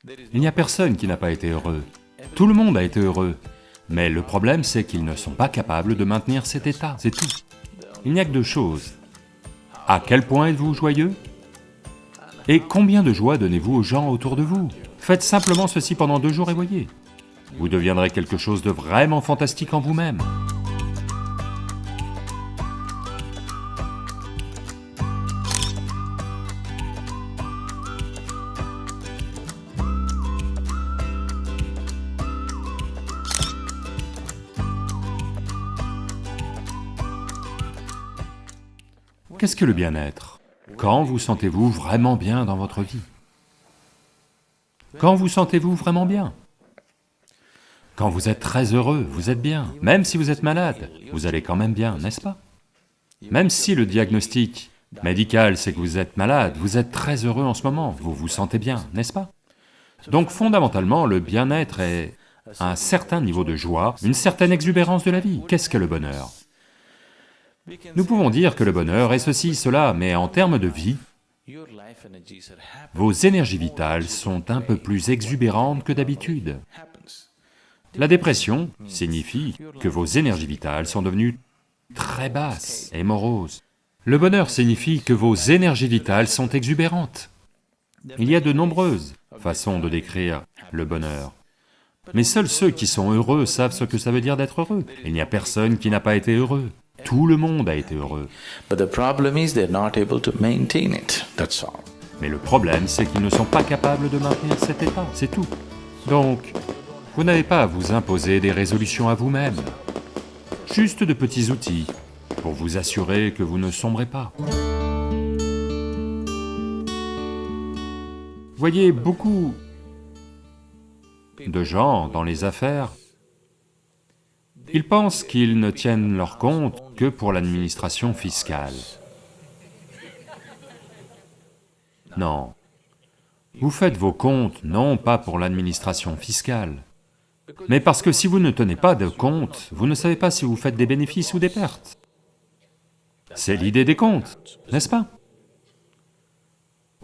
Il n'y a personne qui n'a pas été heureux. Tout le monde a été heureux. Mais le problème, c'est qu'ils ne sont pas capables de maintenir cet état, c'est tout. Il n'y a que deux choses. À quel point êtes-vous joyeux? Et combien de joie donnez-vous aux gens autour de vous? Faites simplement ceci pendant 2 jours et voyez. Vous deviendrez quelque chose de vraiment fantastique en vous-même. Qu'est-ce que le bien-être? Quand vous sentez-vous vraiment bien dans votre vie? Quand vous sentez-vous vraiment bien? Quand vous êtes très heureux, vous êtes bien. Même si vous êtes malade, vous allez quand même bien, n'est-ce pas? Même si le diagnostic médical c'est que vous êtes malade, vous êtes très heureux en ce moment, vous vous sentez bien, n'est-ce pas? Donc fondamentalement, le bien-être est un certain niveau de joie, une certaine exubérance de la vie. Qu'est-ce que le bonheur? Nous pouvons dire que le bonheur est ceci, cela, mais en termes de vie, vos énergies vitales sont un peu plus exubérantes que d'habitude. La dépression signifie que vos énergies vitales sont devenues très basses et moroses. Le bonheur signifie que vos énergies vitales sont exubérantes. Il y a de nombreuses façons de décrire le bonheur. Mais seuls ceux qui sont heureux savent ce que ça veut dire d'être heureux. Il n'y a personne qui n'a pas été heureux. Tout le monde a été heureux. But the problem is they're not able to maintain it, that's all. Mais le problème, c'est qu'ils ne sont pas capables de maintenir cet état, c'est tout. Donc, vous n'avez pas à vous imposer des résolutions à vous-même. Juste de petits outils pour vous assurer que vous ne sombrez pas. Voyez, beaucoup de gens dans les affaires, ils pensent qu'ils ne tiennent leur compte que pour l'administration fiscale. Non. Vous faites vos comptes non pas pour l'administration fiscale, mais parce que si vous ne tenez pas de compte, vous ne savez pas si vous faites des bénéfices ou des pertes. C'est l'idée des comptes, n'est-ce pas?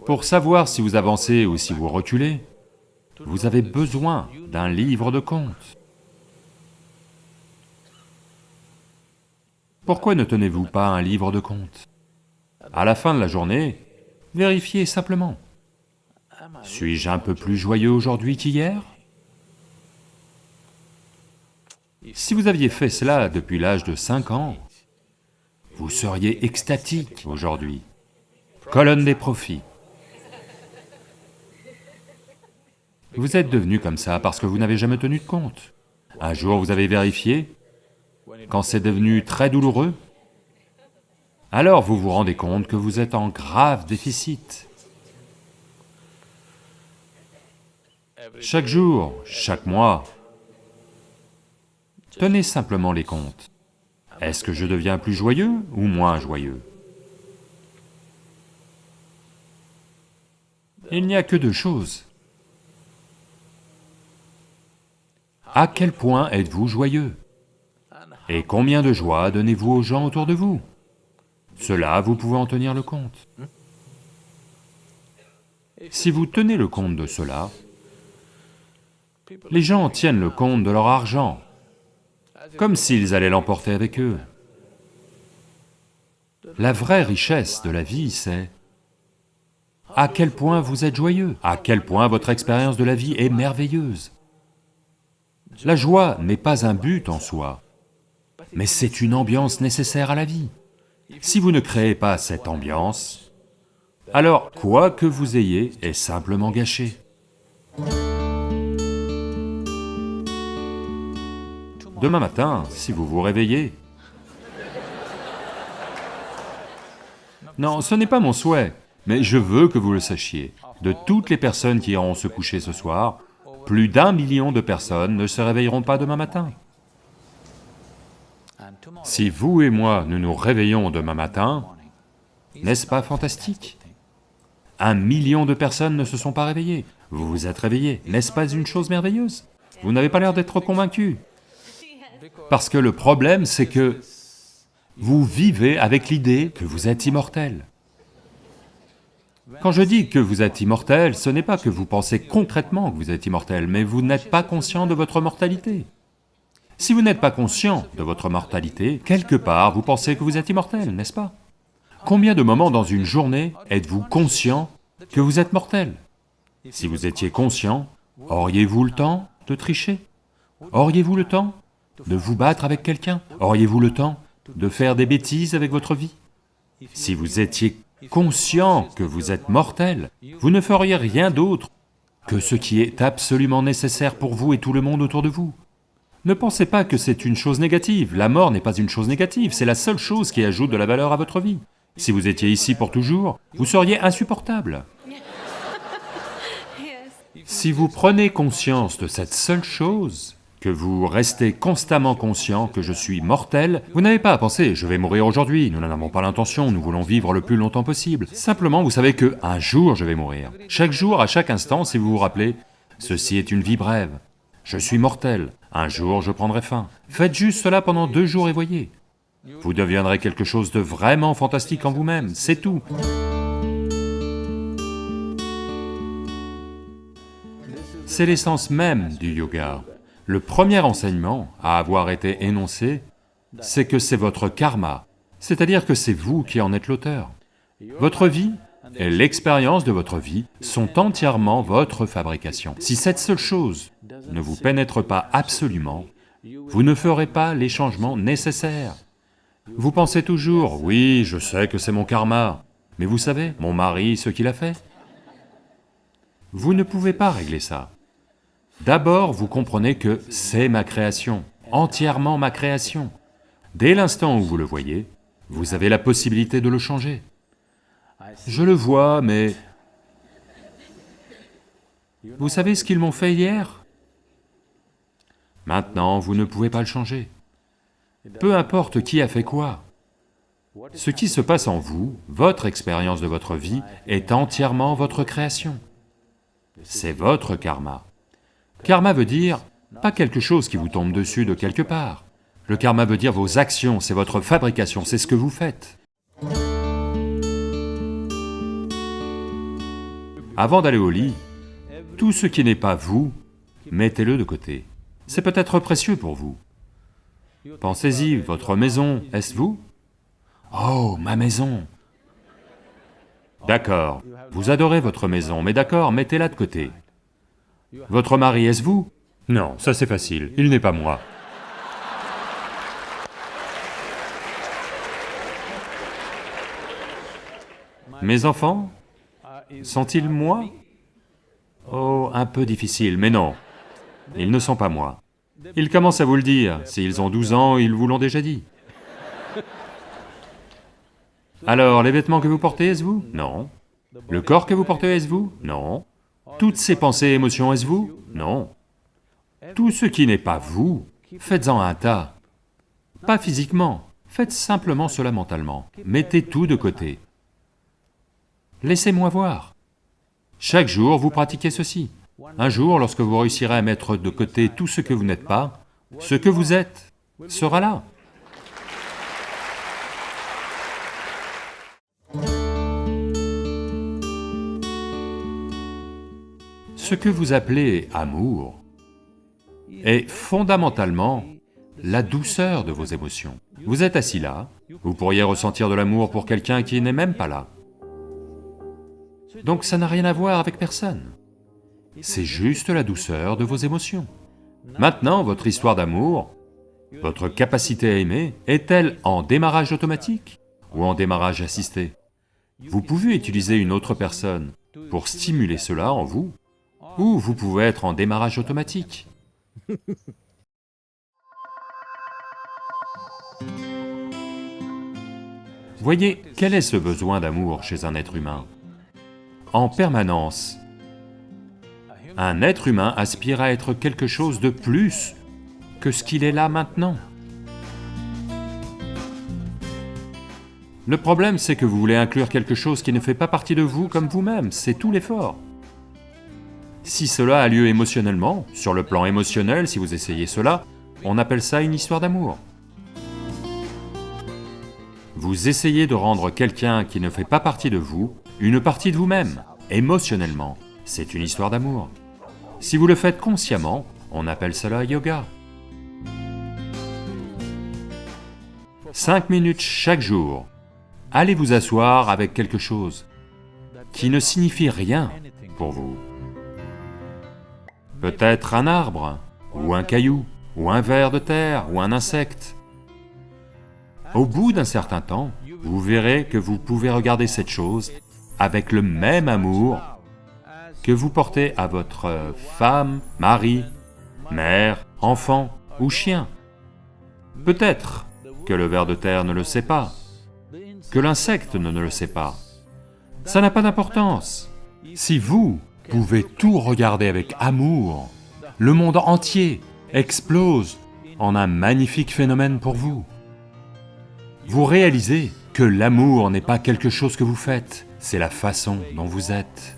Pour savoir si vous avancez ou si vous reculez, vous avez besoin d'un livre de comptes. Pourquoi ne tenez-vous pas un livre de comptes? À la fin de la journée, vérifiez simplement. Suis-je un peu plus joyeux aujourd'hui qu'hier? Si vous aviez fait cela depuis l'âge de 5 ans, vous seriez extatique aujourd'hui. Colonne des profits. Vous êtes devenu comme ça parce que vous n'avez jamais tenu de compte. Un jour vous avez vérifié, quand c'est devenu très douloureux, alors vous vous rendez compte que vous êtes en grave déficit. Chaque jour, chaque mois, tenez simplement les comptes. Est-ce que je deviens plus joyeux ou moins joyeux? Il n'y a que deux choses. À quel point êtes-vous joyeux? Et combien de joie donnez-vous aux gens autour de vous? Cela, vous pouvez en tenir le compte. Si vous tenez le compte de cela, les gens tiennent le compte de leur argent, comme s'ils allaient l'emporter avec eux. La vraie richesse de la vie, c'est à quel point vous êtes joyeux, à quel point votre expérience de la vie est merveilleuse. La joie n'est pas un but en soi, mais c'est une ambiance nécessaire à la vie. Si vous ne créez pas cette ambiance, alors quoi que vous ayez est simplement gâché. Demain matin, si vous vous réveillez... Non, ce n'est pas mon souhait, mais je veux que vous le sachiez. De toutes les personnes qui iront se coucher ce soir, plus d'1 million de personnes ne se réveilleront pas demain matin. Si vous et moi, nous nous réveillons demain matin, n'est-ce pas fantastique? 1 million de personnes ne se sont pas réveillées. Vous vous êtes réveillés, n'est-ce pas une chose merveilleuse? Vous n'avez pas l'air d'être convaincu. Parce que le problème, c'est que vous vivez avec l'idée que vous êtes immortel. Quand je dis que vous êtes immortel, ce n'est pas que vous pensez concrètement que vous êtes immortel, mais vous n'êtes pas conscient de votre mortalité. Si vous n'êtes pas conscient de votre mortalité, quelque part vous pensez que vous êtes immortel, n'est-ce pas? Combien de moments dans une journée êtes-vous conscient que vous êtes mortel? Si vous étiez conscient, auriez-vous le temps de tricher? Auriez-vous le temps de vous battre avec quelqu'un? Auriez-vous le temps de faire des bêtises avec votre vie? Si vous étiez conscient que vous êtes mortel, vous ne feriez rien d'autre que ce qui est absolument nécessaire pour vous et tout le monde autour de vous. Ne pensez pas que c'est une chose négative, la mort n'est pas une chose négative, c'est la seule chose qui ajoute de la valeur à votre vie. Si vous étiez ici pour toujours, vous seriez insupportable. Si vous prenez conscience de cette seule chose, que vous restez constamment conscient que je suis mortel, vous n'avez pas à penser « je vais mourir aujourd'hui », nous n'en avons pas l'intention, nous voulons vivre le plus longtemps possible. Simplement, vous savez que un jour je vais mourir. Chaque jour, à chaque instant, si vous vous rappelez, ceci est une vie brève, je suis mortel, un jour je prendrai fin. Faites juste cela pendant 2 jours et voyez. Vous deviendrez quelque chose de vraiment fantastique en vous-même, c'est tout. C'est l'essence même du yoga. Le premier enseignement à avoir été énoncé, c'est que c'est votre karma, c'est-à-dire que c'est vous qui en êtes l'auteur. Votre vie et l'expérience de votre vie sont entièrement votre fabrication. Si cette seule chose ne vous pénètre pas absolument, vous ne ferez pas les changements nécessaires. Vous pensez toujours, oui, je sais que c'est mon karma, mais vous savez, mon mari, ce qu'il a fait. Vous ne pouvez pas régler ça. D'abord, vous comprenez que c'est ma création, entièrement ma création. Dès l'instant où vous le voyez, vous avez la possibilité de le changer. Je le vois, mais... Vous savez ce qu'ils m'ont fait hier? Maintenant, vous ne pouvez pas le changer. Peu importe qui a fait quoi. Ce qui se passe en vous, votre expérience de votre vie, est entièrement votre création. C'est votre karma. Karma veut dire, pas quelque chose qui vous tombe dessus de quelque part. Le karma veut dire vos actions, c'est votre fabrication, c'est ce que vous faites. Avant d'aller au lit, tout ce qui n'est pas vous, mettez-le de côté. C'est peut-être précieux pour vous. Pensez-y, votre maison, est-ce vous? Oh, ma maison! D'accord, vous adorez votre maison, mais d'accord, mettez-la de côté. Votre mari, est-ce vous? Non, ça c'est facile, il n'est pas moi. Mes enfants? Sont-ils moi? Oh, un peu difficile, mais non, ils ne sont pas moi. Ils commencent à vous le dire, s'ils ont 12 ans, ils vous l'ont déjà dit. Alors, les vêtements que vous portez, est-ce vous? Non. Le corps que vous portez, est-ce vous? Non. Toutes ces pensées et émotions, est-ce vous? Non. Tout ce qui n'est pas vous, faites-en un tas. Pas physiquement, faites simplement cela mentalement. Mettez tout de côté. Laissez-moi voir. Chaque jour, vous pratiquez ceci. Un jour, lorsque vous réussirez à mettre de côté tout ce que vous n'êtes pas, ce que vous êtes sera là. Ce que vous appelez amour est fondamentalement la douceur de vos émotions. Vous êtes assis là, vous pourriez ressentir de l'amour pour quelqu'un qui n'est même pas là. Donc ça n'a rien à voir avec personne. C'est juste la douceur de vos émotions. Maintenant, votre histoire d'amour, votre capacité à aimer, est-elle en démarrage automatique ou en démarrage assisté? Vous pouvez utiliser une autre personne pour stimuler cela en vous, ou vous pouvez être en démarrage automatique. Voyez, quel est ce besoin d'amour chez un être humain? En permanence, un être humain aspire à être quelque chose de plus que ce qu'il est là maintenant. Le problème, c'est que vous voulez inclure quelque chose qui ne fait pas partie de vous comme vous-même, c'est tout l'effort. Si cela a lieu émotionnellement, sur le plan émotionnel, si vous essayez cela, on appelle ça une histoire d'amour. Vous essayez de rendre quelqu'un qui ne fait pas partie de vous une partie de vous-même, émotionnellement. C'est une histoire d'amour. Si vous le faites consciemment, on appelle cela yoga. 5 minutes chaque jour, allez vous asseoir avec quelque chose qui ne signifie rien pour vous. Peut-être un arbre, ou un caillou, ou un ver de terre, ou un insecte. Au bout d'un certain temps, vous verrez que vous pouvez regarder cette chose avec le même amour que vous portez à votre femme, mari, mère, enfant ou chien. Peut-être que le ver de terre ne le sait pas, que l'insecte ne le sait pas. Ça n'a pas d'importance. Si vous pouvez tout regarder avec amour, le monde entier explose en un magnifique phénomène pour vous. Vous réalisez que l'amour n'est pas quelque chose que vous faites, c'est la façon dont vous êtes.